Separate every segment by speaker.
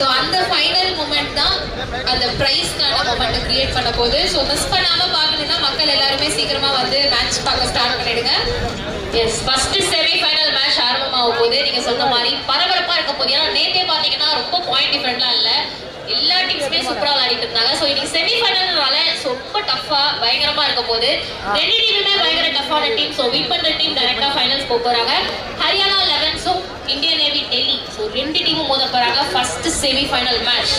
Speaker 1: So அந்த final moment தான் அந்த ப்ரைஸ்க்கான மூமெண்ட் கிரியேட் பண்ண போது. ஸோ மிஸ் பண்ணாமல் பார்க்கணுன்னா மக்கள் எல்லாருமே சீக்கிரமாக வந்து மேட்ச் பார்க்க ஸ்டார்ட் பண்ணிடுங்க. Yes, first semi final match ஆரம்பமாக போகுது. நீங்கள் சொன்ன மாதிரி பரபரப்பாக இருக்க போது. ஏன்னா நேற்றே பார்த்தீங்கன்னா ரொம்ப பாயிண்ட் டிஃப்ரெண்ட்லாம் இல்லை, எல்லா டீம்ஸுமே சூப்பராக விளையாடிட்டு இருந்தாங்க. ஸோ இன்னைக்கு செமி ஃபைனல்னால ரொம்ப டஃப்பாக பயங்கரமாக இருக்க போது. ரெண்டு டீமுமே பயங்கர டஃப்பான டீம். ஸோ வின் பண்ணுற டீம் டைரக்டாக ஃபைனல்ஸ் போக போகிறாங்க. ஹரியானா 11ஸும் இந்தியன் நேவி டெல்லி. ஸோ ரெண்டு டீமும் மோத போகிறாங்க first semi final match.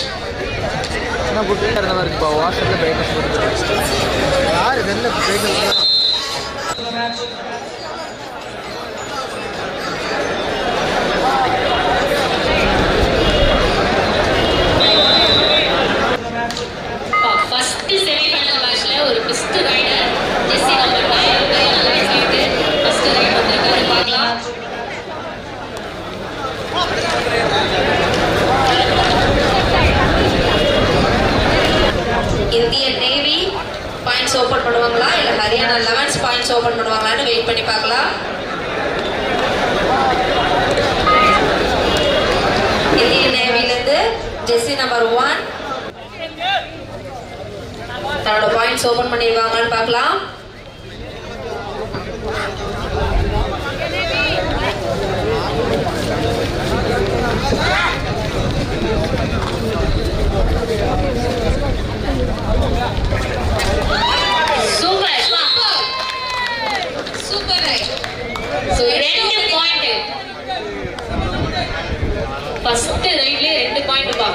Speaker 1: Indian Navy points open பண்ணுவாங்களா இல்ல ஹரியானா 11s பாயிண்ட்ஸ் ஓபன் பண்ணுவாங்களான்னு வெயிட் பண்ணி பார்க்கலாம். இந்தியன் நேவில இருந்து ஜெர்சி நம்பர் 1 தன்னோட பாயிண்ட்ஸ் ஓபன் பண்ணிடுவாங்களான்னு பார்க்கலாம். ஃபர்ஸ்ட் ரைட்லயே 2 பாயிண்ட் பா.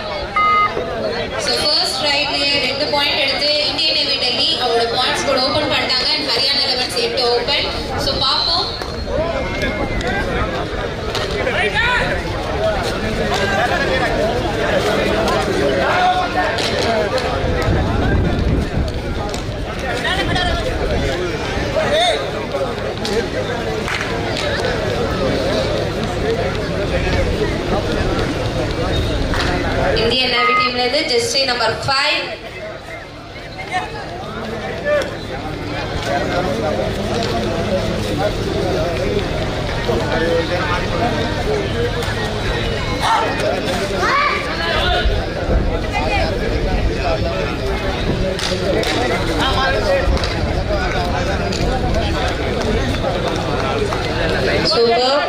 Speaker 1: சோ ஃபர்ஸ்ட் ரைட்லயே 2 பாயிண்ட் எடுத்து இந்தியன் நேவி டெல்லி அவரோட பாயிண்ட்ஸ் போர்டு ஓபன் பண்ணிட்டாங்க. And Haryana 11s yet open. So பாப்போம். இந்தியன் நேவி டீம்ல இருந்து jersey number 5 super.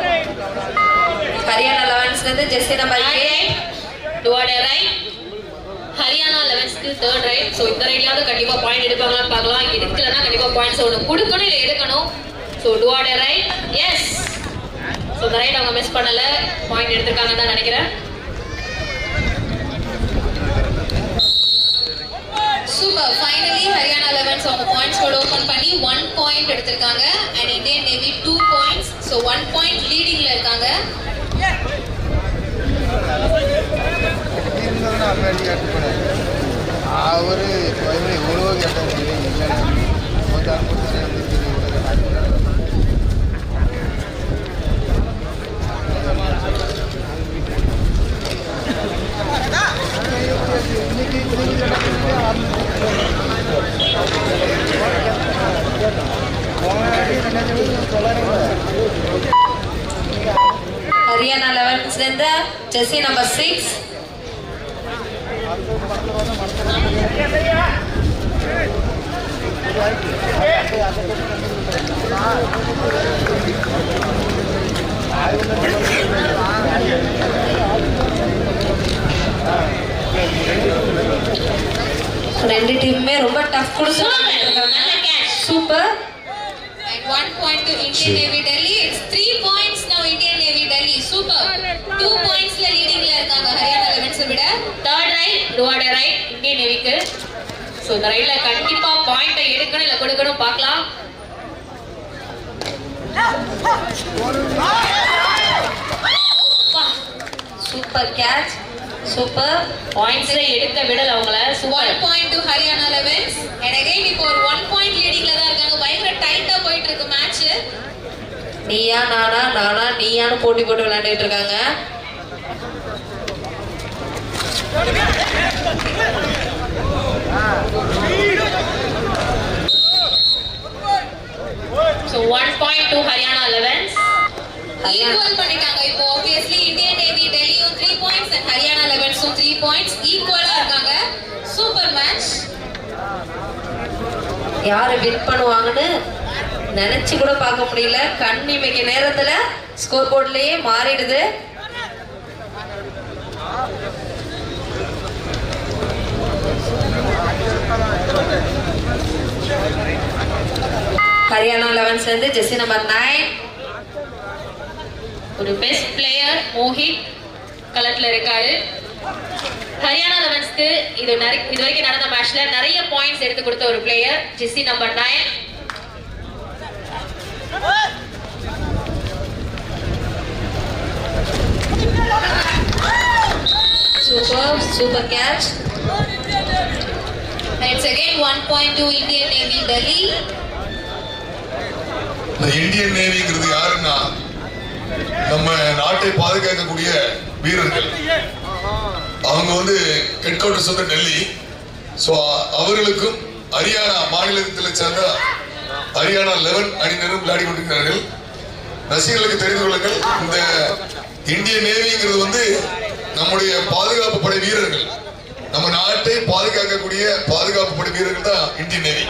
Speaker 1: Haryana 11s இருந்து jersey number 8 do or die raid. Haryana 11ஸ்க்கு தேர்ட் ரைட். ஸோ இந்த ரைட்லாவது கண்டிப்பாக பாயிண்ட் எடுப்பாங்களான்னு பார்க்கலாம். எடுக்கலன்னா கண்டிப்பாக பாயிண்ட்ஸ் ஒன்று கொடுக்கணும் இல்லை எடுக்கணும். ஸோ டுவர்ட் ரைட். எஸ், ஸோ இந்த ரைட் அவங்க மிஸ் பண்ணல, பாயிண்ட் எடுத்திருக்காங்கன்னு தான் நினைக்கிறேன். சூப்பர். ஃபைனலி ஹரியானா 11s அவங்க பாயிண்ட்ஸ் கோட் ஓபன் பண்ணி 1 பாயிண்ட் எடுத்திருக்காங்க. And Indian Navy 2 points. So 1 point லீடிங்ல இருக்காங்க. ஹரியானா 11s இருந்து ஜெர்சி நம்பர் 6 ரெண்டு டீமுமே ரொம்ப டஃப் கொடுத்தாங்க. Super. And 1 point to Indian Navy Delhi. It's 3 points now Indian Navy Delhi. Super. 2 points la leading la irukanga Haryana 11s விட. Third right, toward right Indian Navy க்கு. So இந்த ரைட்ல கண்டிப்பா point எடுக்கணும் இல்ல கொடுக்கணும் பார்க்கலாம். Super catch. சூப்பர். பாயிண்ட்ஸ்ல எடுக்க விடல அவங்கள. 1 point to Haryana 11s. And again இப்போ ஒரு 1 point leadingல தான் இருக்காங்க. பயங்கர டைட்டா போயிட்டு இருக்கு மேட்ச். நீயா நானா நானா நீயான்னு போட்டி போட்டு விளையாண்டுட்டு இருக்காங்க. So 1 point to Haryana 11s. Equal பண்ணிட்டாங்க இப்போ obviously Indian Navy Delhi 3 points and Haryana 11s 3 points ஈக்குவலா இருக்காங்க. Super match.
Speaker 2: யாரு வின் பண்ணுவாங்கன்னு நினைச்சு கூட பார்க்க முடியல. கண்ணிமைக்கு நேரத்துல ஸ்கோர் போர்ட்லயே மாறிடுது. ஹரியானா 11ஸ்ல இருந்து ஜெர்சி நம்பர் 9
Speaker 1: ஒரு பெஸ்ட் பிளேயர் மோஹித் களத்துல இருக்காரு. ஹரியானா 11ஸ்க்கு இது வரைக்கும் நடந்த மேட்ச்ல நிறைய பாயிண்ட்ஸ் எடுத்து கொடுத்த ஒரு player Jersey number 9.
Speaker 2: Super catch.
Speaker 1: It's again 1 point to Indian Navy Delhi.
Speaker 3: இந்த இந்தியன் நேவிங்கிறது யாருன்னா நம்ம நாட்டை பாதுகாக்கக்கூடிய வீரர்கள். அவங்க வந்து ஹெட் குவார்டர்ஸ் வந்து டெல்லி. ஸோ அவர்களுக்கும் ஹரியானா மாநிலத்தில் சேர்ந்த ஹரியானா 11 அணியினரும் விளையாடி கொண்டிருக்கிறார்கள். ரசிகர்களுக்கு தெரிந்து கொள்ளுங்கள், இந்த இந்தியன் நேவிங்கிறது வந்து நம்முடைய பாதுகாப்பு படை வீரர்கள். நம்ம நாட்டை பாதுகாக்கக்கூடிய பாதுகாப்பு படை வீரர்கள் தான் இந்தியன் நேவி.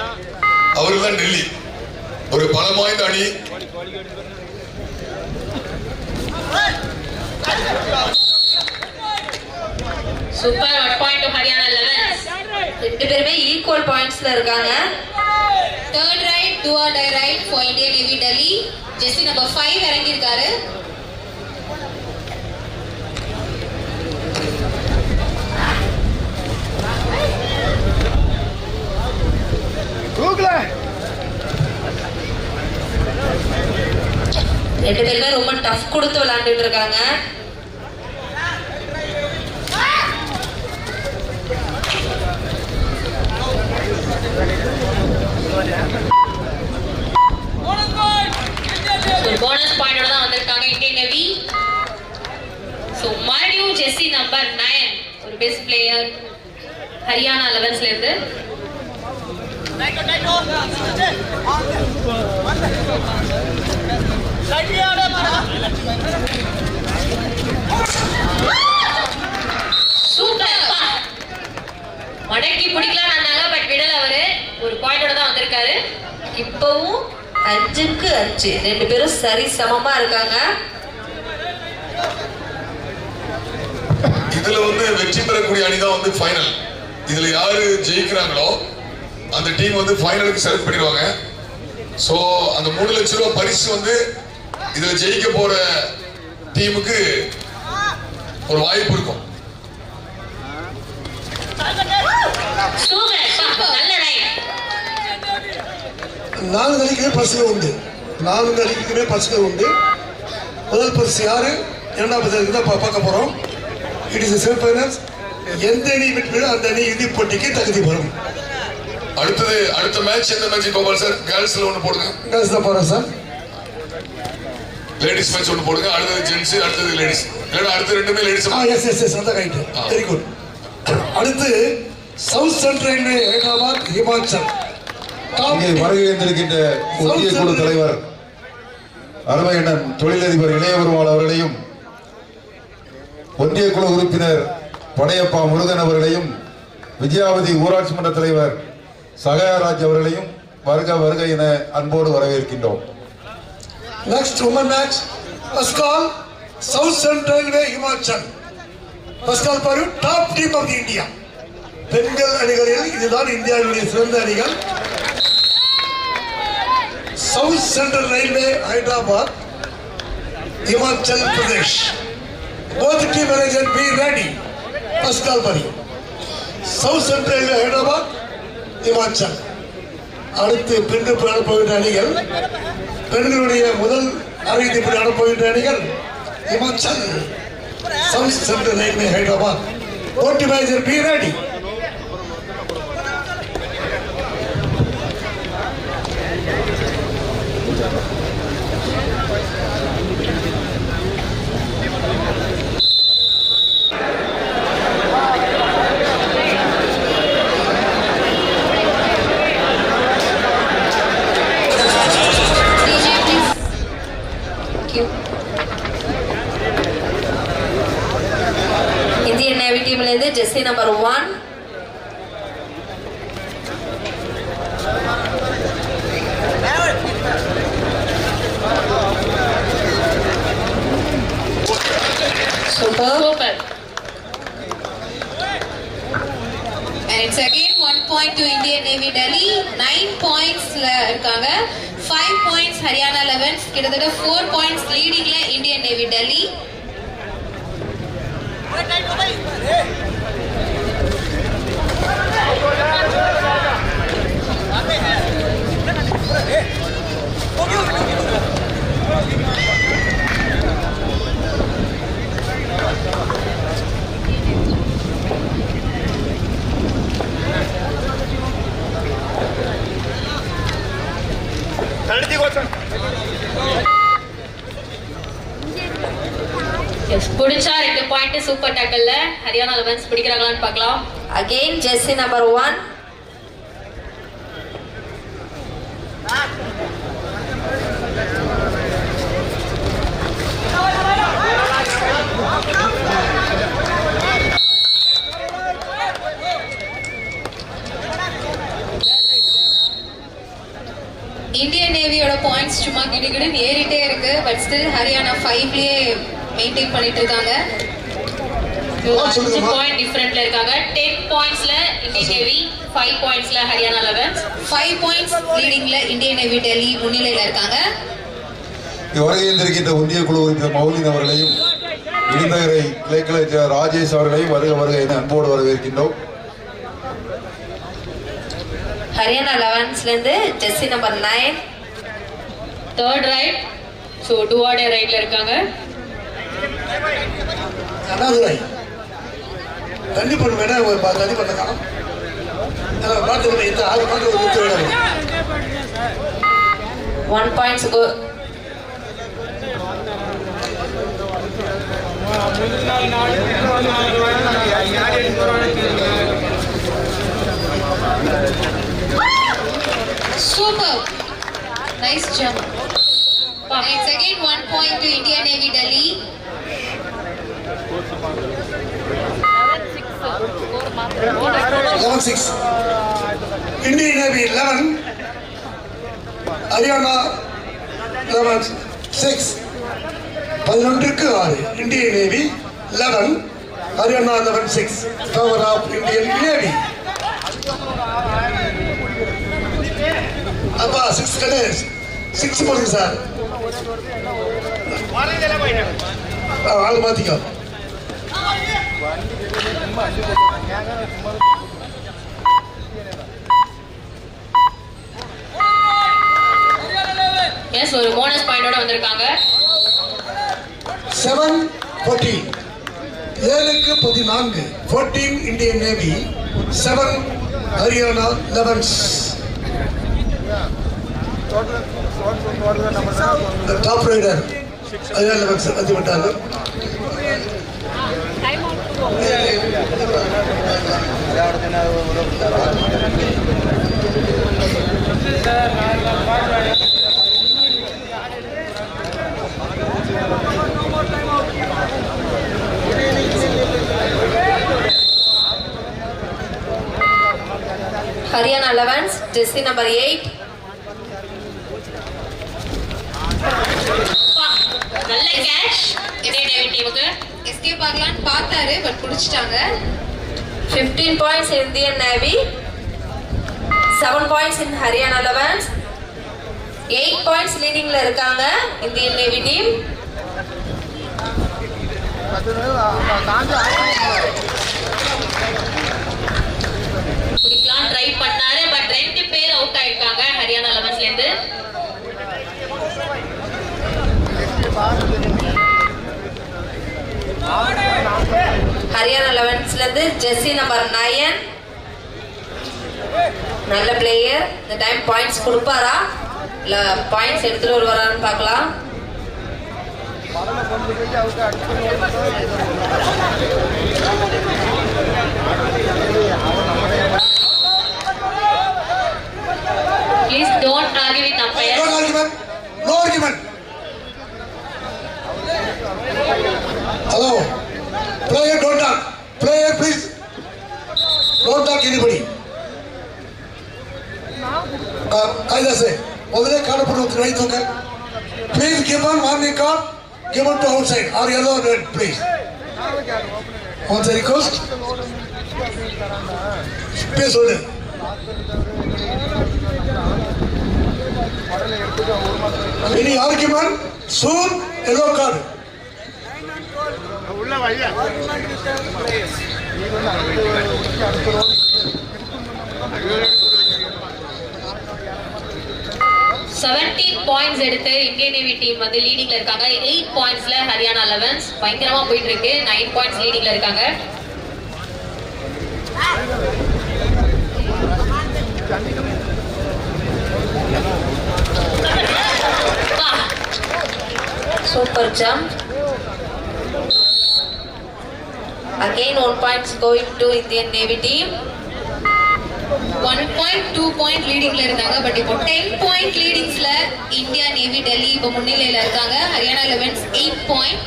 Speaker 3: அவர்கள் தான் டெல்லி. ஒரு பலம் வாய்ந்த அணி.
Speaker 1: Super 1 point to Haryana 11.
Speaker 2: ரெண்டு பேருமே ஈக்குவல் பாயிண்ட்ஸ்ல இருக்காங்க.
Speaker 1: Third right, do or die right for Indian Navy Delhi. Jersey number 5 இறங்கி இருக்காரு.
Speaker 2: ரெண்டு பேருமே ரொம்ப டஃப் கொடுத்து விளையாண்டுட்டு இருக்காங்க.
Speaker 1: போனஸ் பாயிண்டோட தான் வந்திருக்காங்க இந்தியன் நேவி. சோ மறுபடியும் ஜெர்சி நம்பர் 9 ஒரு பெஸ்ட் பிளேயர் ஹரியானா 11ஸ்ல இருந்து. சூப்பர் மடக்கி பிடிக்கலாம் நாங்க, பட் விடல. அவரு ஒரு பாயிண்டோட தான் வந்திருக்காரு.
Speaker 2: இப்பவும் 5க்கு 5 ரெண்டு பேரும் சரி சமமா இருக்காங்க.
Speaker 3: இதுல வந்து வெற்றி பெறக்கூடிய அணிதான் வந்து ஃபைனல். இதுல யாரு ஜெயிக்கிறாங்களோ அந்த டீம் வந்து ஃபைனலுக்கு செலக்ட் பண்ணிடுவாங்க. ஸோ அந்த 3 லட்சம் ரூபாய் பரிசு வந்து இதுல ஜெயிக்க போற டீமுக்கு ஒரு வாய்ப்பு இருக்கும்.
Speaker 1: நல்ல ரைட்.
Speaker 4: 4 அணிக்குமே பரிசுகள் உண்டு. 4 அணிக்குமே பரிசுகள் உண்டு. முதல் பரிசு யாரு, இரண்டாம் பரிசு தான் பார்க்க போறோம். It is semi finals. எந்த அணி வெற்றி அந்த அணி இறுதிப் போட்டிக்கு தகுதி பெறும்.
Speaker 3: அடுத்த மேட்ச் எந்த மேட்ச் கோபால் சார்? கேர்ள்ஸ்ல ஒன்று போடுங்க.
Speaker 4: கேர்ள்ஸ் தான் போறோம் சார்.
Speaker 3: லேடிஸ் மேட்ச் ஒன்று போடுங்க. அடுத்தது ஜென்ஸ், அடுத்தது லேடிஸ். இல்லைன்னா அடுத்து ரெண்டுமே லேடிஸ்.
Speaker 4: எஸ் அந்த ரைட். Very good. அடுத்து South central Railway Hyderabad Himachal.
Speaker 5: இங்கே வருகை இருந்திருக்கின்ற ஒன்றிய குழு தலைவர் அருமையண்ணன் தொழிலதிபர் இளையபெருமாள் அவர்களையும், ஒன்றிய குழு உறுப்பினர் படையப்பா முருகன் அவர்களையும், விஜயாவதி ஊராட்சி மன்ற தலைவர் சகாயராஜ் அவர்களையும் வருக வருக என அன்போடு வரவேற்கின்றோம்.
Speaker 4: Next women match. First call south central railway Himachal. First call பாரு, டாப் டீம் ஆஃப் இந்தியா. பெண்கள் அணிகளில் இதுதான் இந்தியாவுடைய சிறந்த அணிகள். South central Railway Hyderabad Himachal Pradesh. both team manager be ready. First call pari. South Central Railway Hyderabad Himachal. அடுத்து பெண்கள் போகின்ற அணிகள், பெண்களுடைய முதல் அறிவிப்பு நடப்போகின்ற அணிகள் Himachal, South central Railway Hyderabad. போட்டி manager be ready.
Speaker 2: Indian Navy டீம்ல இருந்து jersey number 1. Super.
Speaker 1: Super. And it's again 1 point to Indian Navy Delhi. 9 points இருக்காங்க. 5 points Haryana 11s. கிட்டத்தட்ட 4 points leading Indian Navy Delhi. புடிச்சா 2 பாயிண்ட் சூப்பர் டாக்கல்ல Haryana 11s பிடிக்கறாங்களான்னு பார்க்கலாம்.
Speaker 2: Again jersey number 1.
Speaker 1: Indian நேவியோட points சும்மா கிடுகிடுன்னு ஏறிட்டே இருக்கு. பட் ஸ்டில் ஹரியானா 5லயே மெயின்டைன் பண்ணிட்டு இருக்காங்க. 5 பாயிண்ட் டிஃபரன்ட்ல இருக்காங்க. 10 பாயிண்ட்ஸ்ல இந்தியன் நேவி, 5 பாயிண்ட்ஸ்ல ஹரியானா 11s, 5 பாயிண்ட்ஸ் லீடிங்ல இந்தியன் நேவி டெல்லி முன்னிலையில இருக்காங்க.
Speaker 5: வருகையில் இருக்கின்ற ஒன்றிய குழு உறுப்பினர் மௌலின் அவர்களையும் இடிநகரை கிளைக்கிழ ராஜேஷ் அவர்களையும் வருக என அன்போடு வரவேற்கின்றோம்.
Speaker 2: ஹரியானா 11ஸ்ல இருந்து jersey number 9.
Speaker 1: Third raid. So டுவாடே ரைட்ல இருக்காங்க.
Speaker 4: அண்ணாதுரை தண்ணி பண்ண வேணா ஒரு தண்ணி பண்ண காணும். பாட்டு இந்த 6 பாட்டு ஒரு முத்து விடாது.
Speaker 2: 1 points go.
Speaker 1: Super. Nice jump. And it's again 1 point to Indian Navy Delhi.
Speaker 4: 11-6. Indian Navy 11, Haryana 11-6. 11க்கு 6. Indian Navy 11, Haryana 11-6. Favor of Indian Navy. அப்பா 6 கடை 6 போடுங்க சார். ஆள் மாத்திக்கோ.
Speaker 1: எஸ் ஒரு போனஸ் பாயிண்டோட வந்திருக்காங்க.
Speaker 4: 7-14. 7க்கு 14. 14 Indian Navy, 7 Haryana 11s. The top rider Haryana 11s வந்து விட்டாங்க.
Speaker 2: Haryana 11s jersey number 8.
Speaker 1: நல்ல catch Indian navy டீமுக்கு. எஸ்கேப் ஆகலாம்னு பார்த்தாரு but புடிச்சிட்டாங்க.
Speaker 2: 15 points Indian Navy, 7 points in Haryana 11s. 8 points leadingல இருக்காங்க Indian Navy team.
Speaker 1: குடிக்கலாம் try பண்ணாரு but 2 பேர் out ஆயிருக்காங்க ஹரியானா 11ஸ்ல இருந்து.
Speaker 2: Haryana 11ஸ்ல இருந்து jersey number 9. நல்ல பிளேயர். இந்த டைம் பாயிண்ட்ஸ் கொடுப்பாரா இல்ல பாயிண்ட்ஸ் எடுத்துட்டு வருவாரான்னு பார்க்கலாம்.
Speaker 1: Please don't argue with umpire.
Speaker 4: No argument. No argument. Hello. Player don't talk. Player please both right, okay? Please give one warning card, give it to outside, or yellow or red, please. What's the request? Please hold it. Any argument? Soon, yellow card.
Speaker 6: உள்ள வையா
Speaker 1: 17 points எடுத்து Indian Navy team வந்து லீடிங்ல இருக்காங்க. 8 பாயிண்ட்ஸ்ல ஹரியானா 11 பயங்கரமா போயிட்டு இருக்கு. 9 points லீடிங்ல இருக்காங்க.
Speaker 2: Super jump. Again 1 points going to Indian Navy team.
Speaker 1: 1.2 point லீடிங்ல இருந்தாங்க. பட் இப்போ 10 பாயிண்ட் லீடிங்ஸ்ல இந்தியா நேவி டெல்லி இப்போ முன்னிலையில இருக்காங்க. ஹரியானா 11 8 பாயிண்ட்.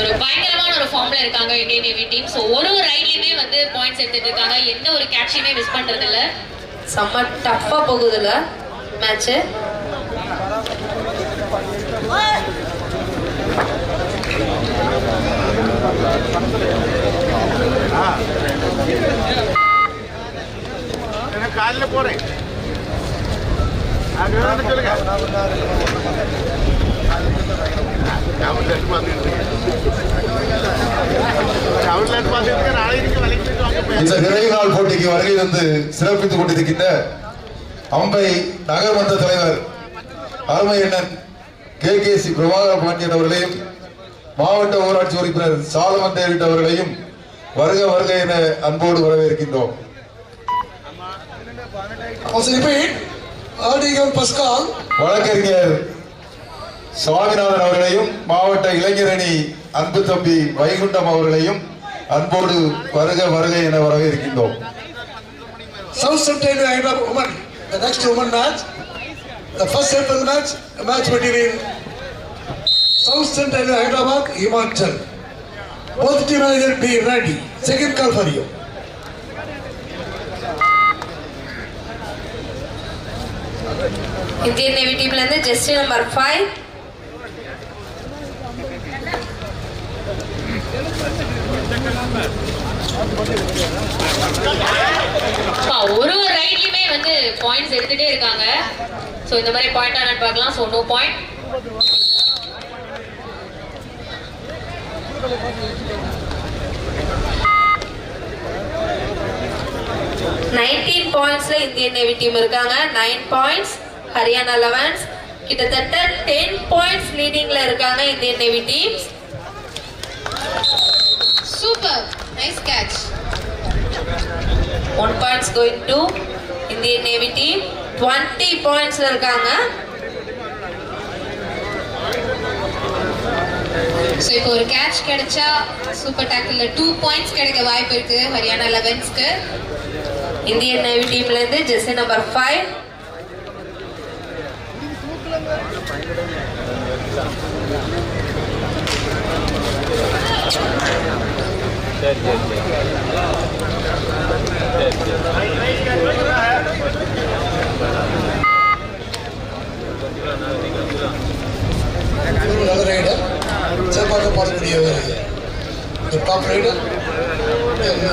Speaker 1: ஒரு பயங்கரமான ஒரு ஃபார்ம்ல இருக்காங்க இந்தியன் நேவி டீம். சோ ஒரு ரைட்லயுமே வந்து பாயிண்ட்ஸ் எடுத்துட்டு இருக்காங்க. எந்த ஒரு கேட்சையுமே மிஸ் பண்றது இல்ல.
Speaker 2: செம்ம டஃப்பா போகுதுல மேட்ச்.
Speaker 6: காலைல போறேன் சொல்லுங்க
Speaker 5: இந்த நிறைவு நாள் போட்டிக்கு வருகை வந்து சிறப்பித்துக் கொண்டிருக்கின்ற அம்பை நகர்மன்ற தலைவர் அருமை அண்ணன் KKC பிரபாகர பாண்டியன் அவர்களையும் மாவட்ட ஊராட்சி உறுப்பினர் சாலமன் டேவிட் அவர்களையும் வருக வருக என அன்போடு வரவேற்கின்றோம்.
Speaker 4: Also repeat, Article Pascal.
Speaker 5: வழக்கறிஞர் சுவாமிநாதன் அவர்களையும் மாவட்ட இளைஞரணி அன்பு தம்பி வைகுண்டம் அவர்களையும் அன்போடு வருக வருக என வரவேற்கின்றோம்.
Speaker 4: South Central Hyderabad women, the next women match, the first April match, a match between South Central Hyderabad, Himachal. Both team managers be ready. Second call for you.
Speaker 2: Indian Navy teamல இருந்து ஜெஸ்டி நம்பர் 5.
Speaker 1: ஒரு ரைட்லயுமே வந்து points எடுத்துட்டே இருக்காங்க. So இந்த மாதிரி point ஆனட் பார்க்கலாம். So no point.
Speaker 2: pointsல இந்தியன் நேவி டீம் இருக்காங்க. 9 பாயிண்ட்ஸ் ஹரியானா 11 கிட்டத்தட்ட 10 பாயிண்ட்ஸ் லீடிங்ல இருக்காங்க Indian navy teams.
Speaker 1: Super nice catch.
Speaker 2: 1 points going to Indian Navy team. 20 pointsல இருக்காங்க.
Speaker 1: சோ இப்போ ஒரு கேட்ச் கிடைச்சா சூப்பர் டாக்கிள்ல 2 பாயிண்ட்ஸ் கிடைக்க வாய்ப்பு இருக்கு ஹரியானா 11ஸ்க்கு.
Speaker 2: இந்தியன் நேவி டீம்ல இருந்து ஜெர்சி நம்பர் 5.
Speaker 4: நல்ல ரைடர், சிறப்பாக பாடக்கூடிய டாப் ரைடர்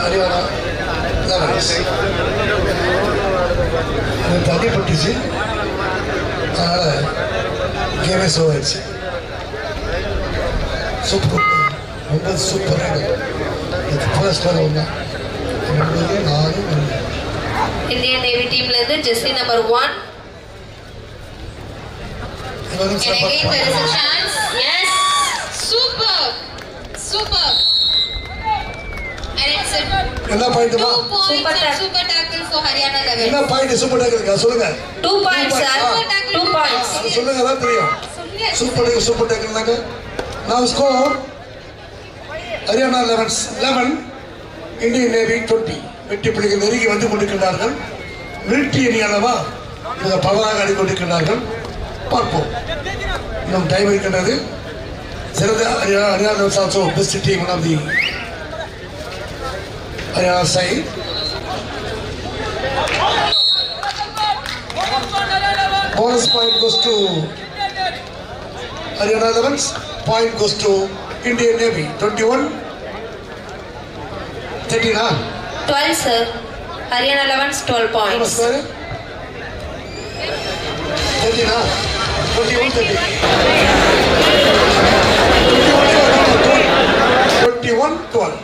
Speaker 4: ஹரியானா 11. தண்ணி பட்டுச்சு, அதனால் கேமே ஷோ ஆயிடுச்சு. சூப்பர், ரொம்ப சூப்பர் ரைடர். இது ஃபர்ஸ்ட் ஒன்று 4.
Speaker 2: இந்தியன் நேவி டீம்ல இருந்து jersey number 1.
Speaker 1: And again there is a chance. Yes. Super. Super. And it's a
Speaker 4: என்ன point
Speaker 1: 2 points
Speaker 2: Super
Speaker 1: and
Speaker 2: tackle.
Speaker 1: super tackle for Haryana 11.
Speaker 4: என்ன பாயிண்ட் சூப்பர் டேக்கர் சொல்லுங்க.
Speaker 2: 2 points sir. 2 points.
Speaker 4: அது சொல்லுங்க, அதான் தெரியும். Super டேக்கர்னாங்க. Now score Haryana 11 Indian Navy 20. வெற்றி புள்ளிகள் நெருங்கி வந்து கொண்டிருக்கிறார்கள். மிலிட்டரி அணி அளவா மிக பவராக ஆடிக்கொண்டிருக்கிறார்கள். பார்ப்போம், இன்னும் டைம் இருக்கின்றது. சிறந்த Haryana also best team one of the Haryana side. Bonus point goes to Haryana 11s. Point goes to Indian Navy. 21. 13, huh?
Speaker 2: 12 sir. Haryana 11s 12 points.
Speaker 4: 13, huh? 21, 13. 21, 12.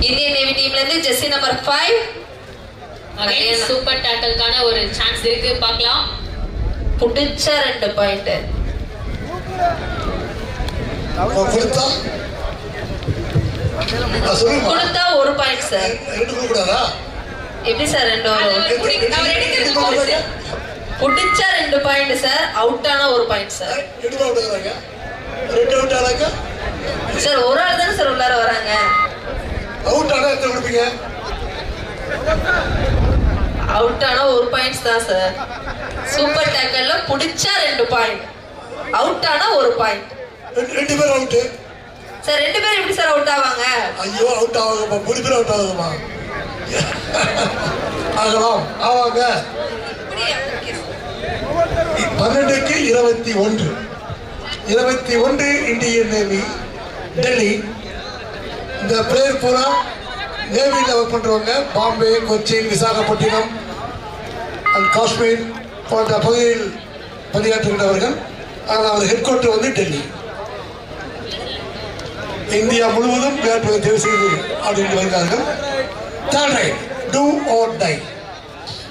Speaker 2: Indian Navy டீம்ல இருந்து ஜெர்சி நம்பர் 5
Speaker 1: அகைன் சூப்பர் டேக்கிள்கான ஒரு chance இருக்கு, பார்க்கலாம்.
Speaker 2: புடிச்ச 2 point.
Speaker 4: கொடுத்தா சொல்லுங்க.
Speaker 2: கொடுத்தா 1 point sir.
Speaker 4: ரெண்டு கொடுக்க கூடாதா?
Speaker 2: எப்படி சார் 2 வரும்?
Speaker 1: அவர் எடுக்கிறது போகுது.
Speaker 2: புடிச்ச 2 பாயிண்ட் சார். அவுட் ஆனா 1 பாயிண்ட் சார்.
Speaker 4: ரெண்டு அவுட் ஆகுறாங்க. ரெண்டு அவுட் ஆனாங்க.
Speaker 2: சார் ஒரு ஆள் தானே சார் உள்ளார வராங்க.
Speaker 4: அவுட் ஆனா எத்தனை கொடுப்பீங்க?
Speaker 2: அவுட் ஆனா 1 பாயிண்ட்ஸ் தான் சார். சூப்பர் டேக்கல்ல புடிச்சா 2 பாயிண்ட். அவுட் ஆனா 1 பாயிண்ட்.
Speaker 4: ரெண்டு பேர் அவுட்.
Speaker 2: சார் 2 பேர் எப்படி சார் அவுட் ஆவாங்க?
Speaker 4: ஐயோ அவுட் ஆகுமா? 3 பேர் அவுட் ஆகுமா? ஆகலாம் ஆவாங்க. 12க்கு 21. 21 இந்தியன் நேவி டெல்லி. இந்த பிளேயர் பூரா நேவியில் ஒர்க் பண்ணுறவங்க பாம்பே, கொச்சின், விசாகப்பட்டினம் அண்ட் காஷ்மீர் போன்ற பகுதியில் பணியாற்றுகின்றவர்கள். ஆனால் அவர் ஹெட் குவார்ட்டர் வந்து டெல்லி. இந்தியா முழுவதும் விளையாட்டுகளை தேர்வு செய்து ஆடிட்டு வருகிறார்கள். Third raid, do or die.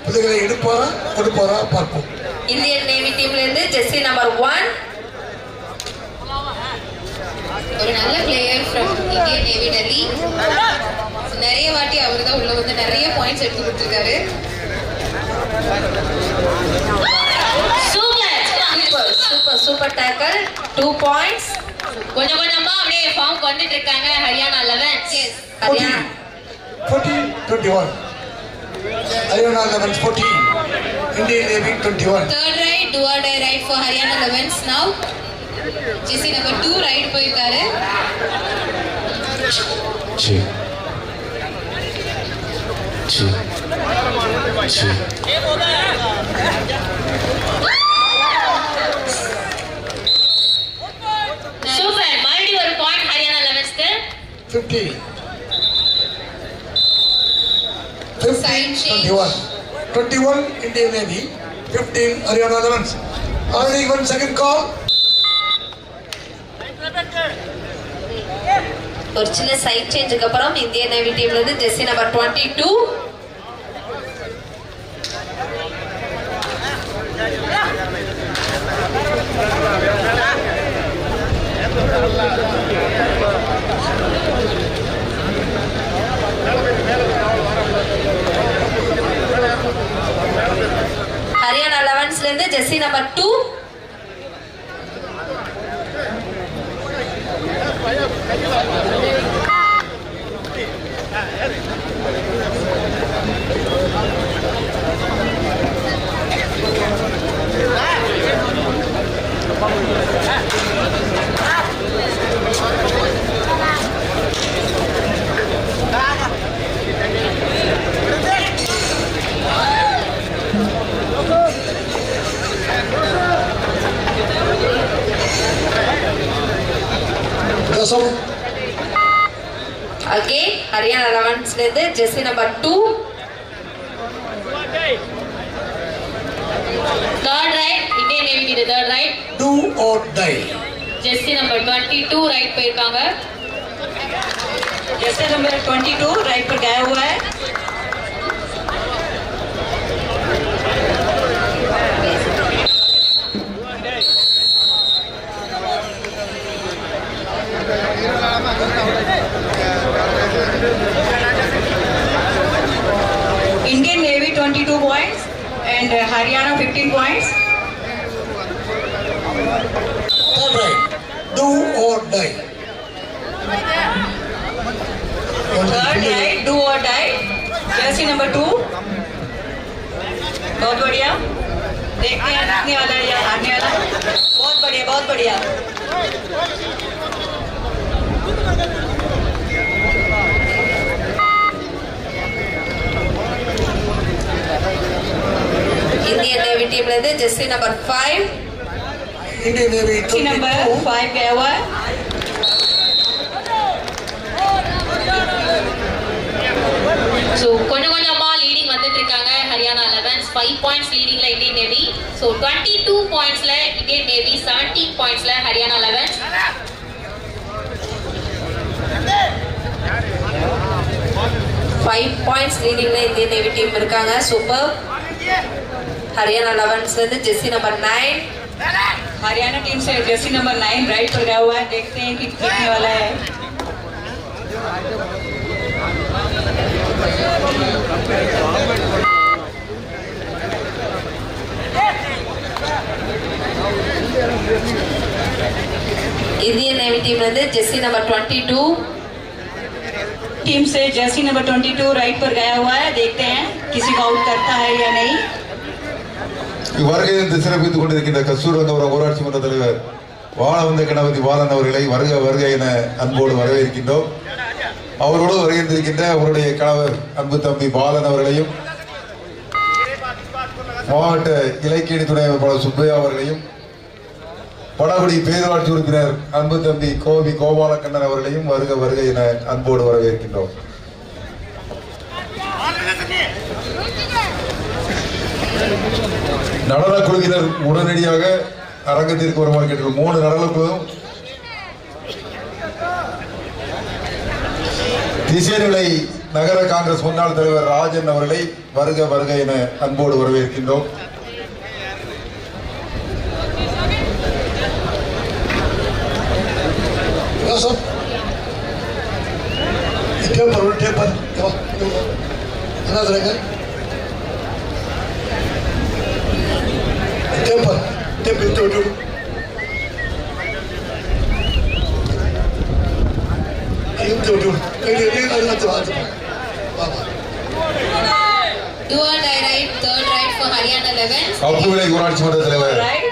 Speaker 4: பிள்ளைகளை எடுப்பாரா கொடுப்பாரா பார்ப்போம்.
Speaker 2: இந்தியன் நேவி டீம்ல இருந்து ஜெர்சி நம்பர் 1
Speaker 1: ஒரு நல்ல player from Indian Navy Delhi. நிறைய வாட்டி அவர் தான் உள்ள வந்து நிறைய பாயிண்ட்ஸ் எடுத்து கொடுத்துருக்காரு.
Speaker 2: Super tackle 2 points.
Speaker 1: கொஞ்சம் கொஞ்சமா அப்படியே ஃபார்ம் வந்துட்டு இருக்காங்க Haryana 11.
Speaker 2: Haryana
Speaker 4: 14-21. Haryana 11 14. Indian Navy 21.
Speaker 1: Third ride, do or die ride for Haryana 11s now. Jersey number 2 right போயிருக்காரு. சூப்பர், மறுபடியும் ஒரு point Haryana 11ஸ்க்கு.
Speaker 4: 50. 15-21. 21 Indian Navy. 15 Haryana 11s. Only 1 second call.
Speaker 2: ஒரு சின்ன சைட் சேஞ்சுக்கு அப்புறம் இந்தியன் நேவி டீம்ல இருந்து ஜெர்சி நம்பர் 22 ஹரியானா 11ஸ்ல இருந்து jersey number 2 Again, Haryana 11s le the jersey number 2.
Speaker 1: Third right, Indian Navy की third right.
Speaker 4: Do or die.
Speaker 1: Jersey number 22 right पे இருக்காங்க.
Speaker 6: jersey number 22 right पर गया हुआ है. Indian Navy 22 points and Haryana 15 points.
Speaker 4: All right. Do or die.
Speaker 6: Third right, do or die. Jersey number 2. बहुत बढ़िया. देखते हैं जीतने वाला है या हारने वाला. बहुत बढ़िया बहुत बढ़िया
Speaker 2: இந்தியன் நேவி டீம்ல இருந்து jersey number 5
Speaker 4: Indian navy
Speaker 6: Jersey number 5 गया हुआ है
Speaker 1: ஸோ கொஞ்சம் கொஞ்சமா லீடிங் வந்துட்டு இருக்காங்க ஹரியானா 11s 5 பாயிண்ட்ஸ் லீடிங்ல இந்தியன் நேவி. ஸோ 22 பாயிண்ட்ஸ்ல இந்தியன் நேவி, 17 பாயிண்ட்ஸ்ல ஹரியானா 11s.
Speaker 2: ஃபைவ் பாயிண்ட்ஸ் லீடிங்ல இந்தியன் நேவி டீம் இருக்காங்க. சூப்பர். ஹரியானா 11s ல இருந்து ஜெர்சி நம்பர் 9
Speaker 6: हरियाणा टीम से जर्सी नंबर 9 राइट पर गया हुआ है देखते हैं कि जीतने वाला है
Speaker 2: இந்தியன் நேவி டீம்ல இருந்து ஜெர்சி நம்பர் 22
Speaker 6: टीम से जर्सी नंबर 22 राइट पर गया हुआ है देखते हैं किसी को आउट करता है या नहीं
Speaker 5: வருகை என்று சிறப்பித்துக் கொண்டிருக்கின்ற கஸ்தூரங்கபுரம் ஊராட்சி மன்ற தலைவர் வாழவந்த கணபதி பாலன் அவர்களை வருக வருக என அன்போடு வரவேற்கின்றோம். அவரோடு வருகின்றிருக்கின்ற அவருடைய கணவர் அன்பு தம்பி பாலன் அவர்களையும் மாவட்ட இலக்கிய துணை அமைப்பாளர் சுப்பையா அவர்களையும் படகுடி பேரூராட்சி உறுப்பினர் அன்பு தம்பி கோபி கோபாலக்கண்ணன் அவர்களையும் வருக வருக என அன்போடு வரவேற்கின்றோம். நடன குழுவினர் உடனடியாக அரங்கத்திற்கு வருமாறு கேட்டுள்ளோம். 3 நடனக்குழுவும் திசைநிலை நகர காங்கிரஸ் முன்னாள் தலைவர் ராஜன் அவர்களை வருக வருக என அன்போடு வரவேற்கின்றோம்.
Speaker 4: என்ன சொல்லுங்க टेम्पर टेम्पर तो
Speaker 1: Do or die right, third right for Haryana 11s.
Speaker 5: அப்புவிலை ஊராட்சி மன்ற தலைவர்
Speaker 6: राइट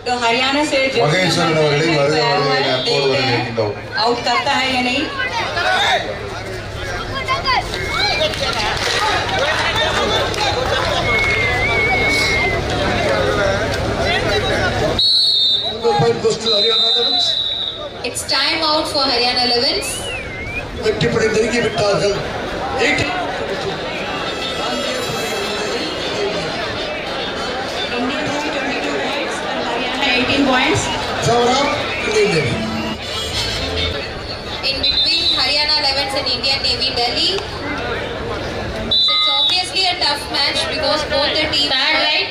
Speaker 6: तो हरियाणा से जर्सी
Speaker 5: மகேஸ்வரன்
Speaker 6: नंबर
Speaker 5: அவர்களை
Speaker 6: 22
Speaker 5: வருக
Speaker 6: गया हुआ
Speaker 5: வருக என
Speaker 6: है
Speaker 5: அன்போடு
Speaker 6: देखते हैं
Speaker 5: வரவேற்கின்றோம்.
Speaker 6: आउट करता है या नहीं
Speaker 4: point goes to Haryana 11s.
Speaker 1: It's time out for Haryana 11s.
Speaker 4: வெற்றிப்படை நெருங்கி விட்டார்கள் 18
Speaker 6: 18 points
Speaker 4: favor of Indian Navy.
Speaker 1: In between Haryana 11s and Indian Navy Delhi. So it's obviously a tough match because both the teams are right.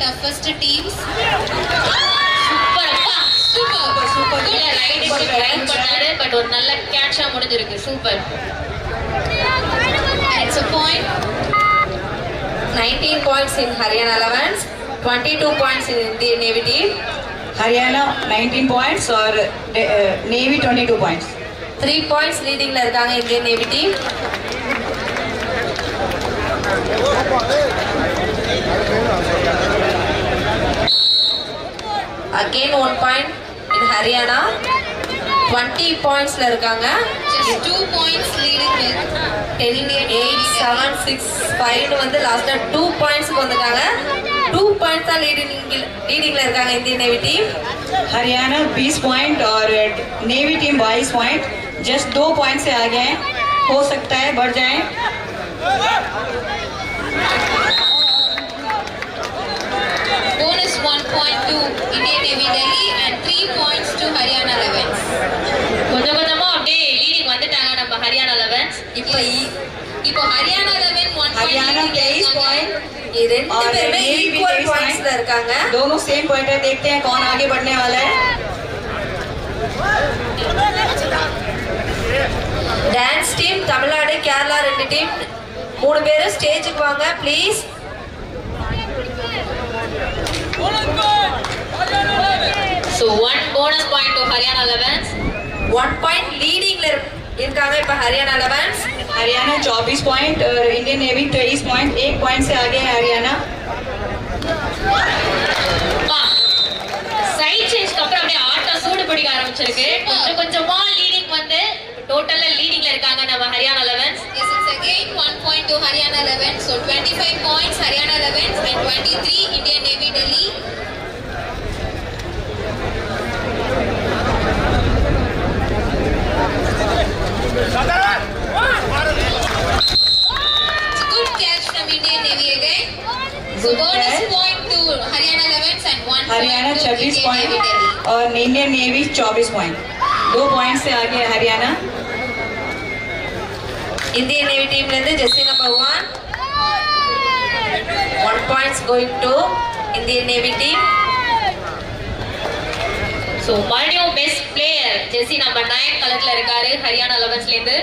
Speaker 1: Toughest teams. Super. Good riding பண்ணாரு but ஒரு நல்ல கேட்சா முடிஞ்சிருக்கு. Super. And it's a point.
Speaker 2: 19 points in Haryana 11s, 22 points in Indian Navy team.
Speaker 6: Haryana 19 points और navy 22 points
Speaker 2: 3 points leading ல இருக்காங்க Indian Navy team. Again 1 point in Haryana. 20 points ல இருக்காங்க.
Speaker 1: Just 2 points leading with
Speaker 2: 8-7-6-5 வந்து லாஸ்டா 2 points வந்துட்டாங்க. 2 points தான் லீடிங்ல இருக்காங்க Indian Navy team.
Speaker 6: Haryana 20 point और navy team 22 point just 2 point से आगे हैं हो सकता है बढ़ जाएं
Speaker 1: bonus 1 point to Indian Navy Delhi and 3 points to Haryana 11s. கொஞ்சம் கொஞ்சமா அப்படியே லீடிங் வந்துட்டாங்க நம்ம ஹரியானா 11s. இப்போ ஹரியானா 11 1
Speaker 6: हरियाणा 23 पॉइंट
Speaker 2: இது ரெண்டு
Speaker 6: और
Speaker 2: பேருமே
Speaker 6: नेवी भी
Speaker 2: ஈக்குவல்
Speaker 6: 23
Speaker 2: பாயிண்ட்ஸ்ல இருக்காங்க.
Speaker 6: दोनों सेम पॉइंट है देखते हैं कौन आगे बढ़ने वाला है
Speaker 2: டான்ஸ் டீம் தமிழ்நாடு கேரளா ரெண்டு டீம் 3 பேரும் ஸ்டேஜுக்கு வாங்க please.
Speaker 1: So 1 bonus point to Haryana 11s.
Speaker 2: 1 point லீடிங்ல இருக்காங்க இப்ப ஹரியானா 11s.
Speaker 6: हरियाणा 24 पॉइंट और इंडियन नेवी 23 पॉइंट 1 पॉइंट से आगे है हरियाणा
Speaker 1: சைட் சேஞ்ச்க்கு அப்புறம் அப்படியே ஆட்டம் சூடு பிடிக்க ஆரம்பிச்சிருக்கு. கொஞ்சம் கொஞ்சமா லீடிங் வந்து டோட்டலா லீடிங்ல இருக்காங்க நம்ம Haryana 11s.
Speaker 7: Yes, it's again 1 point to Haryana 11. So 25 points Haryana 11s and 23 Indian Navy Delhi. It's a good catch from Indian Navy again. So bonus point to Haryana 11s and 1
Speaker 6: Haryana
Speaker 7: point to
Speaker 6: 26
Speaker 7: Indian Navy Delhi.
Speaker 6: Point और Indian navy 24 point. 2 point से आगे है Haryana.
Speaker 2: Indian Navy டீம்ல இருந்து jersey number 1 1 points going to Indian Navy team.
Speaker 1: So மறுபடியும் best player Jersey number 9 கலர்ல இருக்காரு ஹரியானா 11ஸ்ல இருந்து.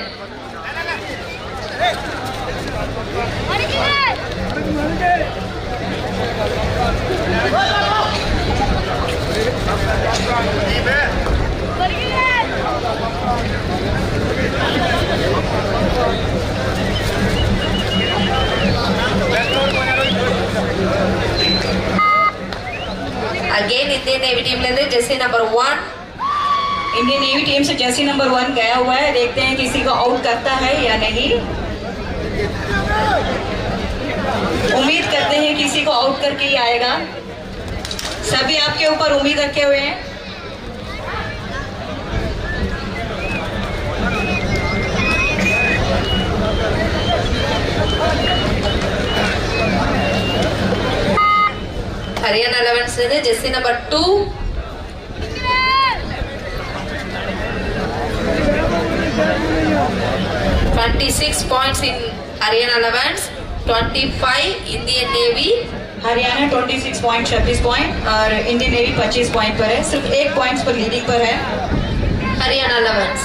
Speaker 2: अगेन इंडियन नेवी टीम लेते जैसे नंबर 1
Speaker 6: इंडियन नेवी टीम से जर्सी नंबर 1 गया हुआ है. देखते हैं किसी को आउट करता है या नहीं. उम्मीद करते हैं किसी को आउट करके ही आएगा. सभी आपके ऊपर उम्मीद रखे हुए हैं.
Speaker 2: हरियाणा 11 से जैसे number 2 26 points in Haryana 11s, 25 Indian Navy.
Speaker 6: Haryana 26 point 26 point और इंडियन नेवी 25 पॉइंट पर है. सिर्फ 1 पॉइंट पर लीडिंग पर है.
Speaker 2: Haryana 11s.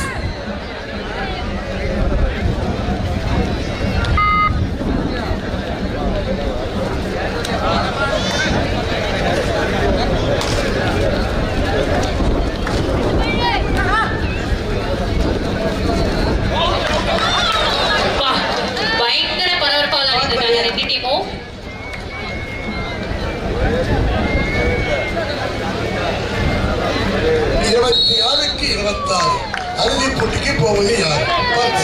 Speaker 1: பயங்கர பரபரப்பா விளையாடிட்டு இருக்காங்க ரெண்டு டீமும்.
Speaker 4: இருபத்தி 26 அறுதி போட்டிக்கு போவது யார்?
Speaker 7: 1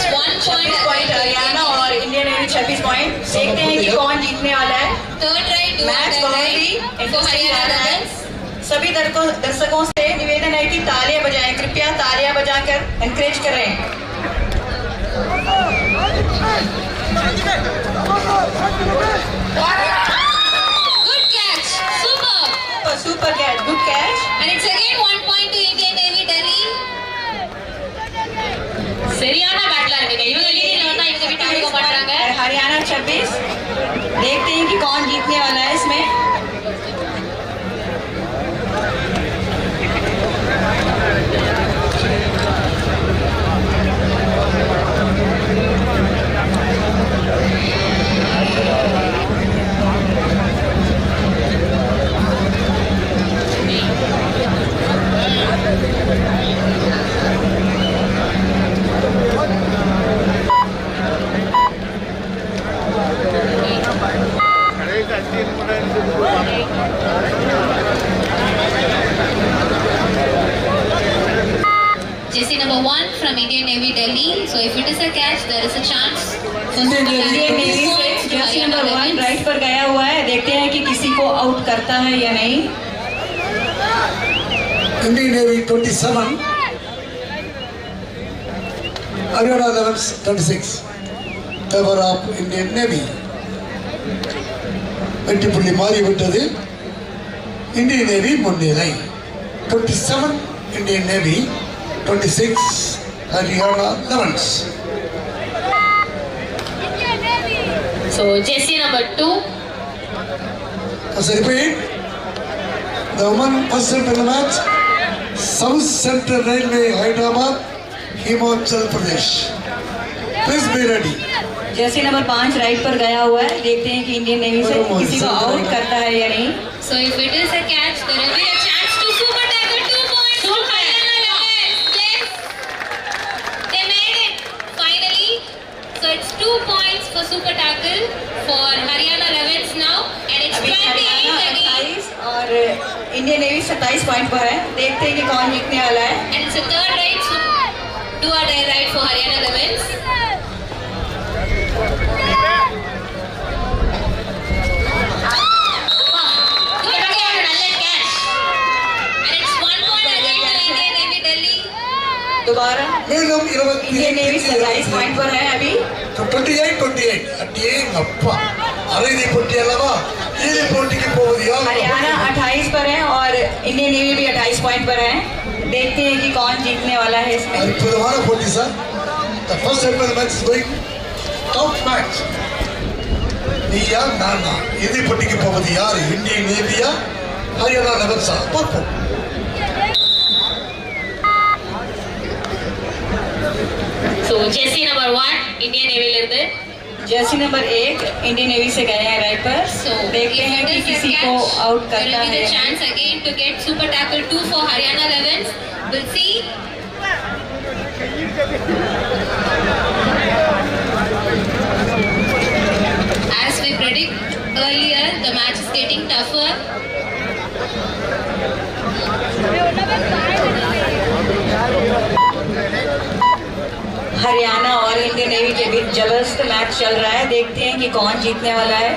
Speaker 6: 26
Speaker 7: point
Speaker 6: पॉइंट हरियाणा और इंडियन नेवी 26 पॉइंट. देखते हैं कि कौन जीतने वाला है.
Speaker 7: third right to
Speaker 6: मैच बहुत ही
Speaker 7: for
Speaker 6: इंटरेस्टिंग
Speaker 7: Haryana
Speaker 6: रहा है.
Speaker 7: 11s.
Speaker 6: सभी दर्शकों से निवेदन है कि तालियां बजाएं. कृपया तालियां बजाकर एनकरेज करें.
Speaker 7: Good catch. Super.
Speaker 6: Super catch. Good catch.
Speaker 7: And it's again 1 point to Indian Navy Delhi.
Speaker 1: சரியான பேட்லா இருக்குங்க. இவங்க லீடிங்ல வந்தா இவங்க விட்டு கொடுக்க மாட்டாங்க.
Speaker 6: हरियाणा 26. देखते हैं कि कौन जीतने वाला है इसमें.
Speaker 7: Jersey number 1 from Indian Navy Delhi. So if it is a catch, there is a chance. for
Speaker 6: Indian
Speaker 7: Super
Speaker 6: navy
Speaker 7: Tigers to
Speaker 6: से
Speaker 7: point to
Speaker 6: Jersey
Speaker 7: Haryana
Speaker 6: number 1
Speaker 7: 11s.
Speaker 6: Right पर गया हुआ है. देखते हैं कि किसी को आउट करता है या नहीं.
Speaker 4: Indian Navy 27, Haryana 11s 26. Favor of Indian Navy. வெற்றி புள்ளி மாறிவிட்டது. இந்தியன் நேவி முன்னிலை 27 Indian navy 26 Haryana 11s.
Speaker 1: So Jersey number 2.
Speaker 4: As I repeat, the women first in the match, South Central Railway, Hyderabad, Himachal Pradesh. Please be ready.
Speaker 6: Jersey number 5 right पर गया हुआ है. देखते हैं कि इंडियन नेवी से किसी को आउट करता है या नहीं.
Speaker 7: So if it is a catch, there will be a chance to Super Tiger 2 points to Haryana 11s. Yes, they made it finally. So it's 2 points for Super Tiger for Haryana 11s now, and it's
Speaker 6: अभी
Speaker 7: 28
Speaker 6: Haryana
Speaker 7: again.
Speaker 6: 28 और Indian navy 27 27 point पर है। देखते हैं कि कौन जीतने वाला है।
Speaker 7: And it's a third ride, so do or die ride for Haryana Lemons. Wow, good catch, நல்ல catch. And it's 1 point again to Indian Navy Delhi.
Speaker 6: दोबारा
Speaker 4: மீண்டும்
Speaker 6: इंडियन नेवी 27 पॉइंट पर है अभी।
Speaker 4: 28 அடியே அப்பா அரைதி போட்டி அல்லவா இறுதி போட்டிக்கு போவது யார்
Speaker 6: हरियाणा 28 पर है और इंडियन नेवी भी 28 पॉइंट पर है। देखते हैं कि कौन जीतने वाला है इसमें।
Speaker 4: அற்புதமான போட்டி sir. The first set of the match is going top match. Neeya Naana இறுதி போட்டிக்கு போவது யார் இந்தியன் நேவியா ஹரியானா லெவன்ஸா பார்ப்போம்.
Speaker 7: So Jesse number 1 Indian Navy ல இருந்து.
Speaker 6: जर्सी नंबर 1 इंडियन नेवी से गए हैं राइट पर।
Speaker 7: So
Speaker 6: देखते हैं कि किसी को आउट
Speaker 7: there
Speaker 6: करना
Speaker 7: will be the
Speaker 6: है।
Speaker 7: chance again to get super tackle 2 for Haryana Lemons. We'll see. As we predict earlier, the match is getting tougher.
Speaker 6: Haryana और इंडियन नेवी के बीच जबरदस्त मैच चल रहा है। देखते हैं कि कौन जीतने वाला है।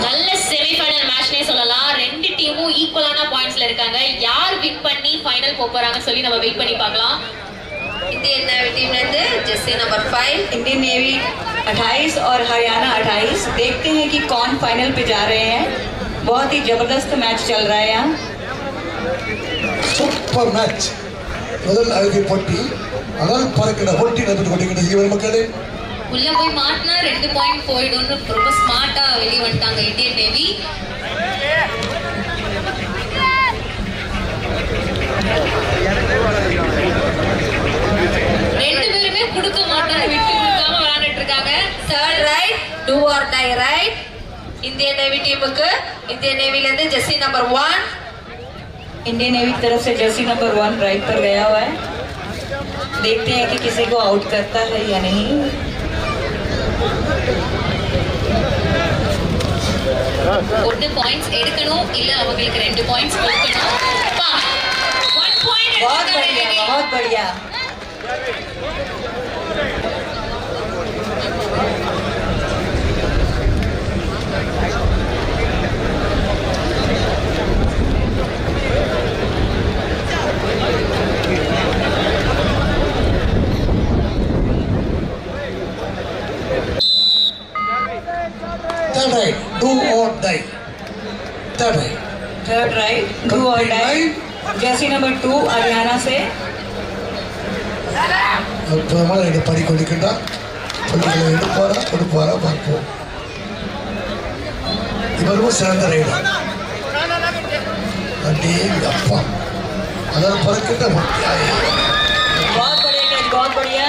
Speaker 7: நல்ல செமிஃபைனல் மேட்ச்னே சொல்லலாம். ரெண்டு டீமும் ஈக்குவலான பாயிண்ட்ஸ்ல இருக்காங்க. யார் வின் பண்ணி ஃபைனல் போறாங்க சொல்லி நம்ம வெயிட் பண்ணி பார்க்கலாம்.
Speaker 2: इंडियन नेवी टीम ने जर्सी नंबर 5
Speaker 6: इंडियन नेवी 28 और हरियाणा 28। देखते हैं कि कौन फाइनल पे जा रहे हैं। बहुत ही जबरदस्त मैच चल रहा है यहाँ।
Speaker 4: Super match. முதல் அழகு போட்டி அனல் பறக்கிற போட்டி நடந்து கொண்டிருக்கிறது ஜீவன் மக்களே.
Speaker 7: உள்ள போய் மாட்டினா 2 பாயிண்ட் போயிடும்னு ரொம்ப ஸ்மார்ட்டா வெளியே வந்துட்டாங்க இந்தியன் நேவி. ரெண்டு பேருமே கொடுக்க மாட்டாங்க, விட்டு கொடுக்காம விளையாண்டுட்டு இருக்காங்க.
Speaker 2: Third raid do or die raid Indian navy team को इंडियन नेवी लेते जर्सी नंबर 1
Speaker 6: इंडियन नेवी की तरफ से जर्सी नंबर 1 राइट पर गया हुआ है। देखते हैं कि किसी को आउट करता है या नहीं।
Speaker 7: ஒன்னு பாயிண்ட்ஸ் எடுக்கணும், இல்ல அவங்களுக்கு 2 பாயிண்ட்ஸ் கொடுக்கணும். 1 பாயிண்ட்
Speaker 6: बहुत बढ़िया, बहुत बढ़िया।
Speaker 4: Third right, do or die. Third right.
Speaker 6: Third right do or die Jersey number 2 Haryana से।
Speaker 4: அற்புதமான ரெண்டு படி கொண்டிருக்கின்றார். பள்ளிகளை எடுப்பாரா கொடுப்பாரா பார்ப்போம். இவரும் சிறந்த ரைடர். அடே அப்பா அதான் பறக்கின்ற
Speaker 6: बहुत बढ़िया कैच, बहुत बढ़िया।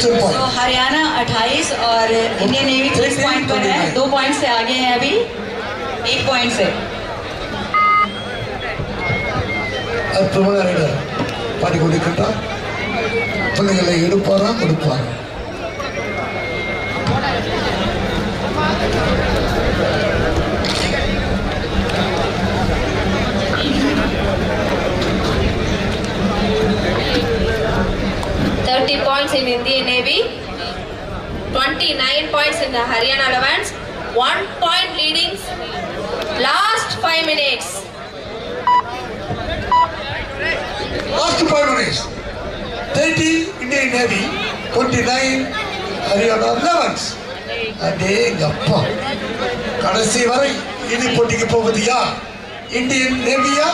Speaker 6: तो हरियाणा 28 और इंडियन नेवी 3 पॉइंट पर है। 2 पॉइंट से आगे हैं अभी, 1 पॉइंट से।
Speaker 4: அற்புதமான ரைடர் பாடி கொண்டிருக்கின்றார். பிள்ளைகளை எடுப்பாரா கொடுப்பாரா.
Speaker 2: points in Indian Navy, 29 points in the Haryana Lemons, 1 point leading last 5 minutes.
Speaker 4: Last 5 minutes. 30 Indian Navy, 29 Haryana Lemons. அடேங்கப்பா கடைசி வரை இறுதி போட்டிக்கு போவது யார்? இந்தியன் நேவியா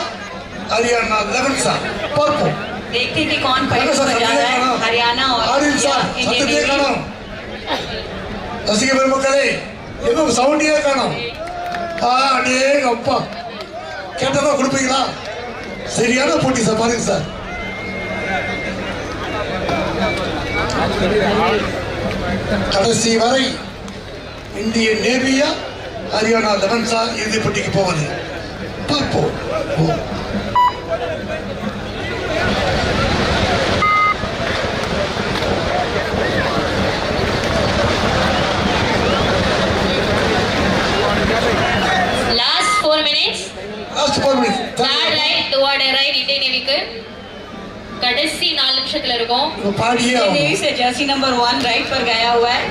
Speaker 4: ஹரியானா லெவன்ஸா? பார்ப்போம்.
Speaker 6: देखते कि कौन फाइनल पर जा रहा है, हरियाणा और इंडियन नेवी।
Speaker 4: ரசிக பெருமக்களே எதுவும் சவுண்டியா காணும். அடேங்கப்பா கேட்டதா கொடுப்பீங்களா? சரியான போட்டி சார், பாருங்க சார். கடைசி வரை இந்தியன் நேவியா ஹரியானா லெவன்ஸா இறுதி போட்டிக்கு போவது பார்ப்போம்.
Speaker 7: Last 4 minutes.
Speaker 4: Last 4 minutes
Speaker 7: Third right, toward a right, Indian Navy க்கு கடைசி 4 நிமிஷத்துல இருக்கும்.
Speaker 4: பாடியே
Speaker 6: इंडियन
Speaker 4: ஆகணும்.
Speaker 6: नेवी से जर्सी नंबर 1 राइट पर गया हुआ है.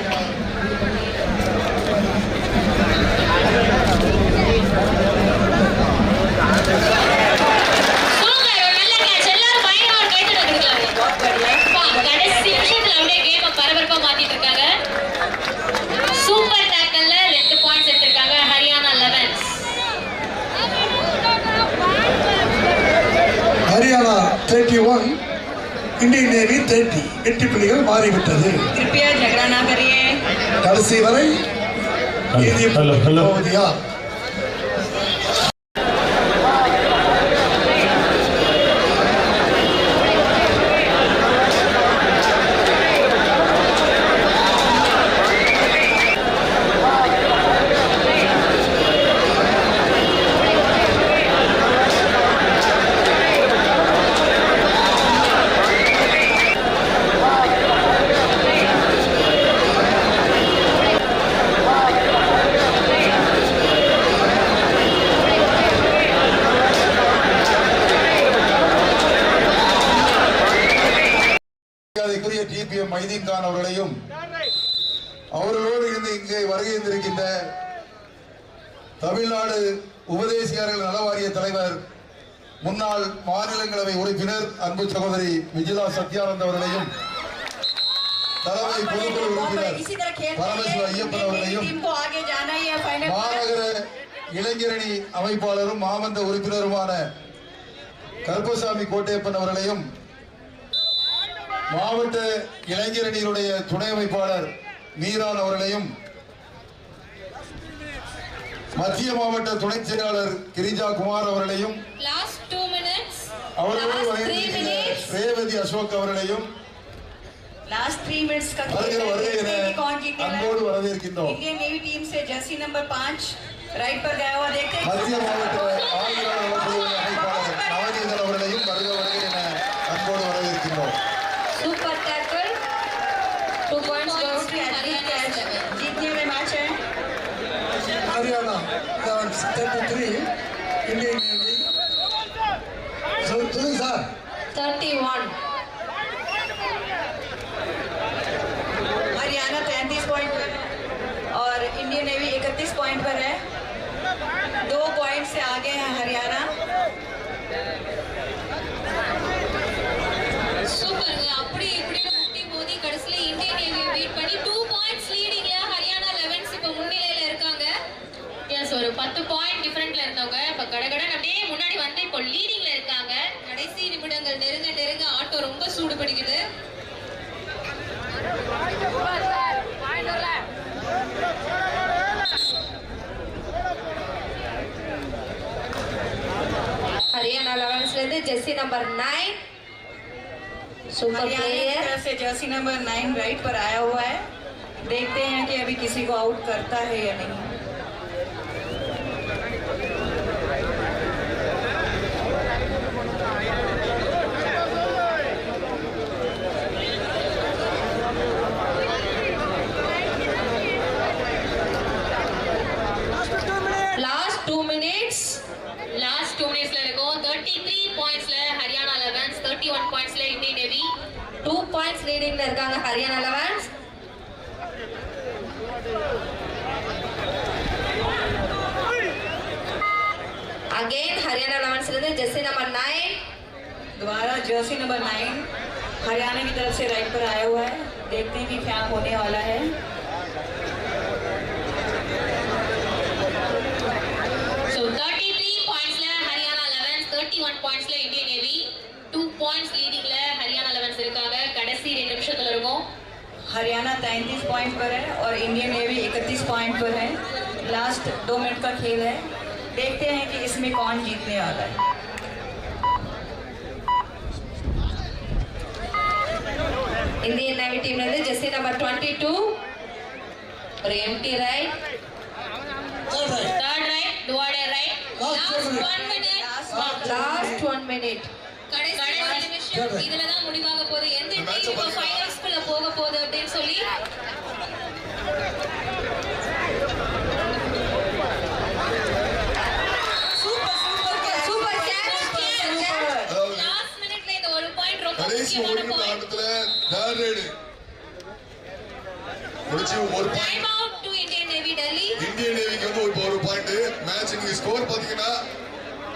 Speaker 7: சூப்பர், ஒரு நல்ல catch. எல்லாரும் பயங்கரமா ஒரு கைத்தட்டல் கொடுக்கலாம்.
Speaker 6: बहुत बढ़िया.
Speaker 7: அப்பா, கடைசி நிமிஷத்துல அப்படியே கேம பரபரப்பா மாத்திட்டு இருக்காங்க. சூப்பர் டேக்கல்ல 2 பாயிண்ட்ஸ் எடுத்திருக்காங்க Haryana 11s.
Speaker 4: Haryana 31, Indian navy 30. வெற்றி புள்ளிகள் மாறிவிட்டது.
Speaker 6: कृपया झगड़ा ना करिए.
Speaker 4: கடைசி வரை நீதி போவது யார்?
Speaker 5: மரியாதைக்குரிய டிபிஎம் மைதீன் கான் அவர்களையும் அவர்களோடு இருந்து இங்கே வருகை இருந்திருக்கின்ற தமிழ்நாடு உபதேசியாளர்கள் நல வாரிய தலைவர் முன்னாள் மாநிலங்களவை உறுப்பினர் அன்பு சகோதரி விஜிதா சத்யானந்த் அவர்களையும் தலைமை பொதுக்குழு உறுப்பினர்
Speaker 6: इसी तरह खेलते
Speaker 5: பரமசிவ ஐயப்பன் அவர்களையும்
Speaker 6: टीम को आगे जाना ही है फाइनल.
Speaker 5: மாநகர இளைஞரணி அமைப்பாளரும் மாமன்ற உறுப்பினருமான கருப்பசாமி கோட்டையப்பன் அவர்களையும் மாவட்ட இளைஞரணியினுடைய துணை அமைப்பாளர் மீரான் அவர்களையும் மத்திய மாவட்ட துணை செயலாளர் கிரிஜா குமார் அவர்களையும்
Speaker 7: Last 2 minutes.
Speaker 5: அவர்களோடு
Speaker 7: Last 3
Speaker 5: வந்திருக்கின்ற
Speaker 7: minutes.
Speaker 5: ரேவதி அசோக் அவர்களையும்
Speaker 6: लास्ट 3 मिनट्स का
Speaker 5: வருகிற வருகை என
Speaker 6: कौन जीतेगा?
Speaker 5: அன்போடு வரவேற்கின்றோம்.
Speaker 6: इंडियन नेवी टीम से जर्सी नंबर 5 राइट पर गया हुआ देखते हैं.
Speaker 5: மத்திய மாவட்ட ஆளுநர் அவர்களுடைய அமைப்பாளர் நவநீதன் அவர்களையும் வருகிற வருகை என அன்போடு வரவேற்கின்றோம்.
Speaker 2: Super tackle 2 points goes to
Speaker 7: Haryana
Speaker 2: catch.
Speaker 7: 11.
Speaker 6: जीतने में मैच है.
Speaker 4: Haryana 33, Indian navy. சொல்லுங்க சார்.
Speaker 2: 31.
Speaker 6: हरियाणा 33 पॉइंट पर है और इंडियन नेवी 31 पॉइंट पर है. 2 पॉइंट से आगे है हरियाणा.
Speaker 7: சூப்பருங்க. அப்படி இப்படின்னு முட்டி மோதி கடைசில இந்தியன் நேவியை பீட் பண்ணி 2 பாயிண்ட்ஸ் லீடிங்ல ஹரியானா 11s இப்ப முன்னிலையில இருக்காங்க. எஸ், ஒரு 10 பாயிண்ட் டிஃபரண்ட்ல இருந்தவங்க இப்ப கடகடன் அப்படியே முன்னாடி வந்து இப்போ லீடிங்ல இருக்காங்க. கடைசி நிமிடங்கள் நெருங்க நெருங்க ஆட்டோ ரொம்ப சூடு பிடிக்குது.
Speaker 2: हरियाणा 11 से जर्सी नंबर 9 सुपर
Speaker 6: हरियाणा की
Speaker 2: प्लेयर.
Speaker 6: तरफ से जर्सी नंबर 9 राइट पर आया हुआ है. देखते हैं कि अभी किसी को आउट करता है या नहीं.
Speaker 2: Last 2 minutes.
Speaker 7: லாஸ்ட் 2 மினிட்ஸ்ல இருக்கும். 33 பாயிண்ட்ஸ்ல ஹரியானா 11s, 31 பாயிண்ட்ஸ்ல இந்தியன் நேவி.
Speaker 2: 2 पॉइंट्स लीडिंग இருக்காங்க ஹரியானா 11s. अगेन हरियाणा 11 से जर्सी नंबर 9
Speaker 6: दोबारा जर्सी नंबर 9 हरियाणा की तरफ से राइट पर आया हुआ है. देखते हैं कि क्या होने वाला है.
Speaker 7: So 33 பாயிண்ட்ஸ்ல ஹரியானா 11s, 31 பாயிண்ட்ஸ்ல இந்தியன் நேவி. 2 பாயிண்ட்ஸ் லீடிங்ல ஹரியானா 11s இருக்காங்க. கடைசி 2 நிமிஷத்துல இருக்கும்.
Speaker 6: हरियाणा 33 पॉइंट पर है और इंडियन नेवी 31 पॉइंट पर है. लास्ट 2 मिनट का खेल है. देखते हैं कि इसमें कौन जीतने वाला है.
Speaker 2: इंडियन नेवी टीम ने जर्सी नंबर 22 और empty right.
Speaker 4: Third right.
Speaker 7: Third right, toward a right.
Speaker 4: Last
Speaker 7: Last
Speaker 4: 2
Speaker 7: 1 minute.
Speaker 2: Last 1 minute.
Speaker 1: கடைசி ஒரு நிமிஷம் இதுல தான் முடிவாக போகுது. எந்த டீம் இப்போ ஃபைனல்ஸ்க்குள்ள போக போகுது அப்படின்னு சொல்லி லாஸ்ட் மினிட்ல இந்த ஒரு பாயிண்ட் ரொம்ப முக்கியமான பாயிண்ட்.
Speaker 3: தேர்ட் ரைடு முடிச்சு ஒரு
Speaker 1: time out to Indian Navy Delhi.
Speaker 3: Indian நேவிக்கு வந்து இப்போ ஒரு பாயிண்ட். மேட்ச் நீங்க ஸ்கோர் பாத்தீங்கன்னா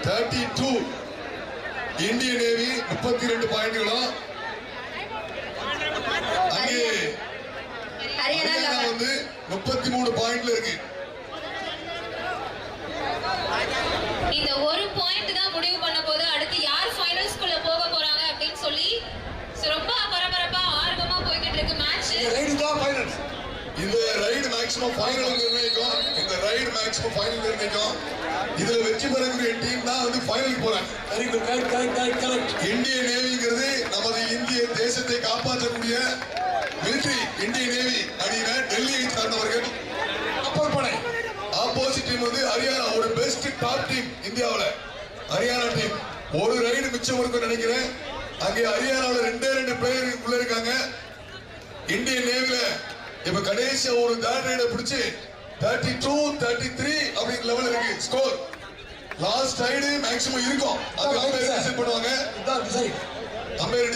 Speaker 3: 32. இந்தியன் நேவி 32 பாயிண்ட்களும் அங்கே ஹரியானா வந்து 33 பாயிண்ட்ல இருக்கு.
Speaker 1: இந்த ஒரு பாயிண்ட் தான் முடிவு பண்ண போது அடுத்து யார் ஃபைனல்ஸ்க்குள்ள போக போறாங்க அப்படின்னு சொல்லி ரொம்ப பரபரப்பா ஆர்வமா போய்கிட்டு இருக்கு மேட்ச்.
Speaker 4: ரைடு தான் ஃபைனல்ஸ்.
Speaker 3: இந்த ரைடு மேக்ஸிமம் ஃபைனல் நிர்ணயிக்கும். இந்த ரைடு மேக்ஸிமம் ஃபைனல் நிர்ணயிக்கும். இதுல வெற்றி பெறக்கூடிய டீம் தான் வந்து ஃபைனலுக்கு போறாங்க. இந்தியன் நேவிங்கிறது நமது இந்திய தேசத்தை காப்பாற்றக்கூடிய மிலிட்டரி. இந்தியன் நேவி அணியில டெல்லியை சார்ந்தவர்கள். அப்பற்படை ஆப்போசிட் டீம் வந்து ஹரியானா. ஒரு பெஸ்ட் டாப் டீம் இந்தியாவில் ஹரியானா டீம். ஒரு ரைடு மிச்சம் இருக்குன்னு நினைக்கிறேன். அங்கே ஹரியானாவில் 2 பிளேயர் உள்ள இருக்காங்க. இந்தியன் நேவில இப்ப கடைசியா ஒரு தேர்ட் ரைட பிடிச்சு 32-33 அப்படிங்கிற லெவல் இருக்கு ஸ்கோர். லாஸ்ட் ரைடு மேக்ஸிமம் இருக்கும். அது அம்பையர் டிசைட் பண்ணுவாங்க.
Speaker 4: இதான் டிசைட்.
Speaker 3: Umpire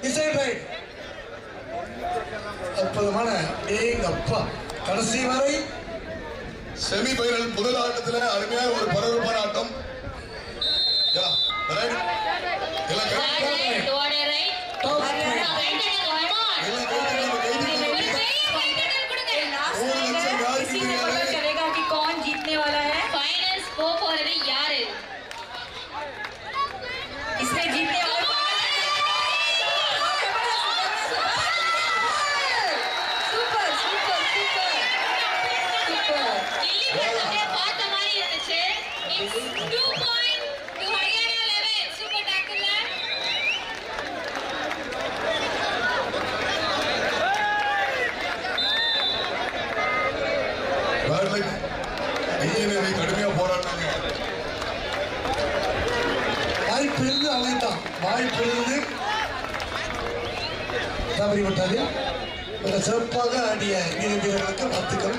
Speaker 3: decide right.
Speaker 4: அற்புதமான அப்பா கடைசி வரை
Speaker 3: செமி ஃபைனல் முதல் ஆட்டத்துல அருமையான ஒரு பரபரப்பான ஆட்டம்.
Speaker 6: चलेगा कि कौन जीतने वाला है.
Speaker 1: ஃபைனல்ஸ் போக போறது யாரு?
Speaker 6: इसमें जीतने वाला
Speaker 1: பார்த்த மாதிரி இருந்துச்சு. 2 பாயிண்ட் டு ஹரியானா 11 சூப்பர் டாக்கிள்ல.
Speaker 3: இந்தியன் நேவி கடுமையா போராடினாங்க.
Speaker 4: வாய்ப்பிலிருந்து அழைத்தான். வாய்ப்பிலிருந்து தவறி விட்டாரு. சிறப்பாக ஆடிய இந்திய வீரர்களுக்கு வாழ்த்துக்கள்.